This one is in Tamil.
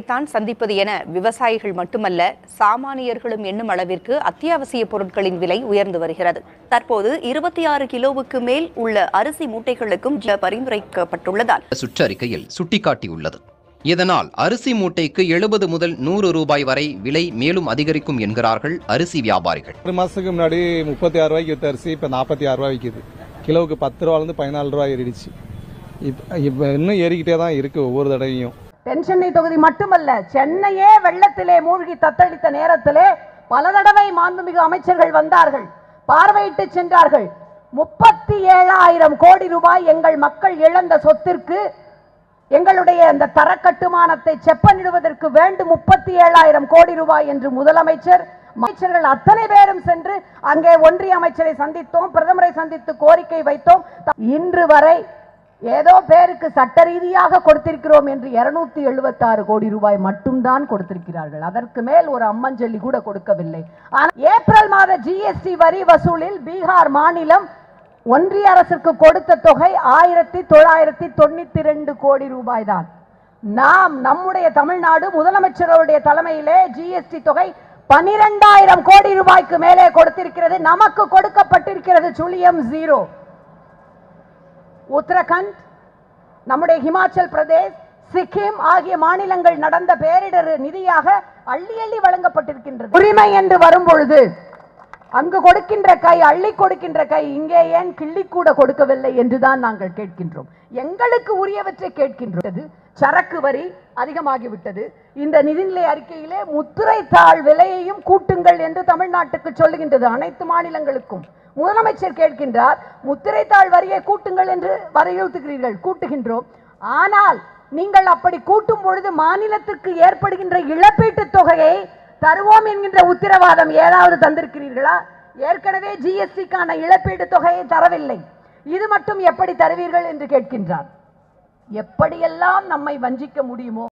தான் சந்திப்பது என விவசாயிகள் மட்டுமல்ல சாமானியர்களும் எண்ணும் அளவிற்கு அத்தியாவசிய பொருட்களின் விலை உயர்ந்து வருகிறது. தற்போது 26 கிலோவுக்கு மேல் உள்ள அரிசி மூட்டைகளுக்கும் பரிந்துரைக்கப்பட்டுள்ளதால் சுற்றறிக்கையில் சுட்டிக்காட்டியுள்ளது. இதனால் அரிசி மூட்டைக்கு 70 முதல் 100 ரூபாய் வரை விலை மேலும் அதிகரிக்கும் என்கிறார்கள் அரிசி வியாபாரிகள். ஒரு மாசத்துக்கு முன்னாடி 36 ரூபாய்க்கு வித்த அரிசி இப்ப 46 ரூபாய் விற்குது. கிலோவுக்கு 10 ரூபாயிலிருந்து 14 ரூபாய் ஏறிடுச்சு. இப்ப இன்னும் ஏறிக்கிட்டே தான் இருக்கு ஒவ்வொரு தடவையும். தென்சென்னை தொகுதி மட்டுமல்ல, சென்னையே வெள்ளத்திலே மூழ்கி தத்தளித்த நேரத்திலே பல தடவை மாண்புமிகு அமைச்சர்கள் வந்தார்கள், பார்வையிட்டு சென்றார்கள். 37,000 கோடி ரூபாய் எங்கள் மக்கள் இழந்த சொத்திற்கு எங்களுடைய அந்த தர கட்டுமானத்தை செப்பனிடுவதற்கு வேண்டும் 37,000 கோடி ரூபாய் என்று முதலமைச்சர் அமைச்சர்கள் அத்தனை பேரும் சென்று அங்கே ஒன்றிய அமைச்சரை சந்தித்தோம், பிரதமரை சந்தித்து கோரிக்கை வைத்தோம். இன்று வரை ஏதோ பேருக்கு சட்ட ரீதியாக கொடுத்திருக்கிறோம் என்று 276 கோடி ரூபாய் மட்டும்தான் கொடுத்திருக்கிறார்கள். அதற்கு மேல் ஒரு அம்மஞ்சல்லி கூட கொடுக்கவில்லை. ஏப்ரல் மாத ஜிஎஸ்டி வரி வசூலில் பீகார் மாநிலம் ஒன்றிய அரசுக்கு கொடுத்த தொகை 1992 கோடி ரூபாய் தான். நம்முடைய தமிழ்நாடு முதலமைச்சருடைய தலைமையிலே ஜிஎஸ்டி தொகை 12,000 கோடி ரூபாய்க்கு மேலே கொடுத்திருக்கிறது. நமக்கு கொடுக்கப்பட்டிருக்கிறது சுழியம் 0. உத்தரகண்ட், நம்முடைய ஹிமாச்சல் பிரதேஷ், சிக்கிம் ஆகிய மாநிலங்கள் நடந்த பேரிடர் நிதியாக அள்ளி அள்ளி வழங்கப்பட்டிருக்கின்றது. உரிமை என்று வரும் பொழுது அங்கு கொடுக்கின்ற கை, அள்ளி கொடுக்கின்ற கை, இங்கே ஏன் கிள்ளி கூட கொடுக்கவில்லை என்றுதான் நாங்கள் கேட்கின்றோம். எங்களுக்கு உரியவற்றை கேட்கின்றது. சரக்கு வரி அதிகமாகிவிட்டது. இந்த நிதிநிலை அறிக்கையிலே முத்திரை தாள் விலையையும் கூட்டுங்கள் என்று தமிழ்நாட்டுக்கு சொல்லுகின்றது, அனைத்து மாநிலங்களுக்கும். முதலமைச்சர் கேட்கின்றார், முத்திரைத்தாள் வரியை கூட்டுங்கள் என்று வலியுறுத்துகிறீர்கள். கூட்டுகின்றோம். ஆனால் நீங்கள் அப்படி கூட்டும் பொழுது மாநிலத்திற்கு ஏற்படுகின்ற இழப்பீட்டு தொகையை தருவோம் என்கின்ற உத்தரவாதம் ஏதாவது தந்திருக்கிறீர்களா? ஏற்கனவே ஜிஎஸ்டிக்கான இழப்பீட்டு தொகையை தரவில்லை. இது மட்டும் எப்படி தருவீர்கள் என்று கேட்கின்றார். எப்படியெல்லாம் நம்மை வஞ்சிக்க முடியுமோ